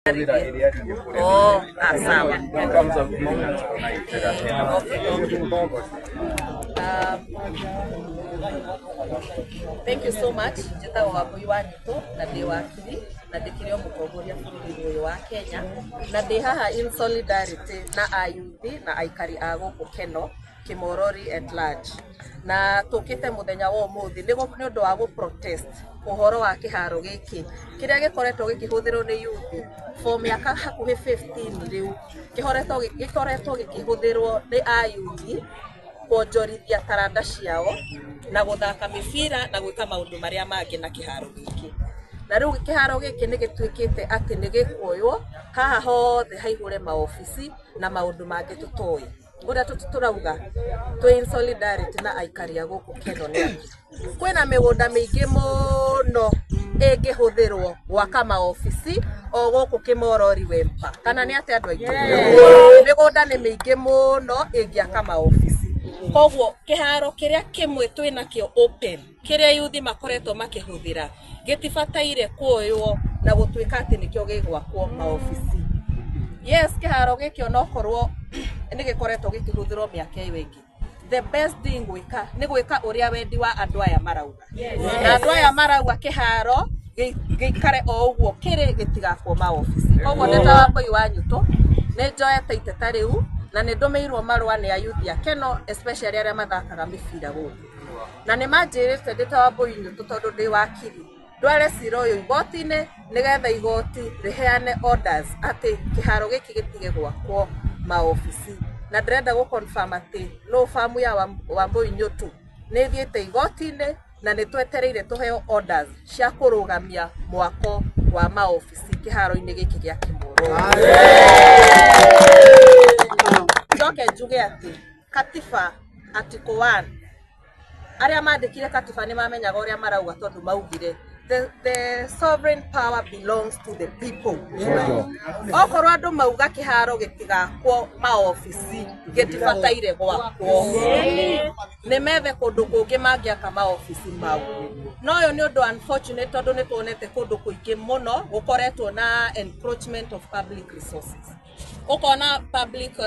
Oh, sawa. Thank you so much. Njeta wa Wambui tu na ndi wakiri na ndikirio mutongoria bũrũri ũyũ wa Kenya na ndi haha in solidarity na ayuthi na aikari a gũkũ Keno Kimorori at large na tukite muthenya wa umuthi ni undu wa protest uhoro wa kiharo giki kiria gikoretwo gikihuthirwo ni youth for miaka hakuhi 15 riu gikoretwo gikihuthirwo ni ayuthi kuonjorithia taranda ciao na guthaka mibira na gwika maundu maria mangi na kiharo giki na riu kiharo giki ni gitwikite ati ni gikuoywo haha hothe haigure maofici na maundu mangi tutoi Uria turauga twi in solidarity na aikari a guku Keno ni ati kwina migunda mingi muno ingihuthirwo gwaka maofici o guku Kimorori Wempa kana ni ati andu aingi migunda ni mingi muno ingiaka maofici koguo kiharo kiria kimwe twina kio open kiria yuthi makoretwo makihuthira gitibataire kuoywo na gutwika ati nikio gigwakwo maofici. Yes, kiharo giki onokorwo ni gikoretwo gikihuthirwo miaka iyo ingi. The best thing gwika ni gwika uria wendi wa andu aya marauga. Na andu aya marauga kiharo gikare o uguo kiri gitigakwo maofici. Koguo ndeta Wambui tu ni njoete iteta riu na ni ndumeirwo marua ni ayuthi a Keno especially aria mathakaga mibira guku. Na ni manjirite ndeta Wambui tu tondu ndi wakiri. Dware cira uyu igoti-ini nigetha igoti riheane orders ati kiharo giki gitige gwakwo maofici na ndrenda gu confirm ati no famu ya Wambui tu ni thiete igoti-ini na ni twetereire tuheo orders cia kurugamia mwako wa maofici kiharo-ini giki gia Kimorori. Njoke njuge ati katiba article 1 aria mandikire katiba ni mamenyaga uria marauga tondu maugire the sovereign power belongs to the people. Okorwo andu mauga kiharo gitigakwo maofici gitibataire gwakwo ni methe kundu kungi mangiaka maofici mau no yo ni undu unfortunate tondu ni tuonete kundu kuingi muno gukoretwo na encroachment of public resources ukona public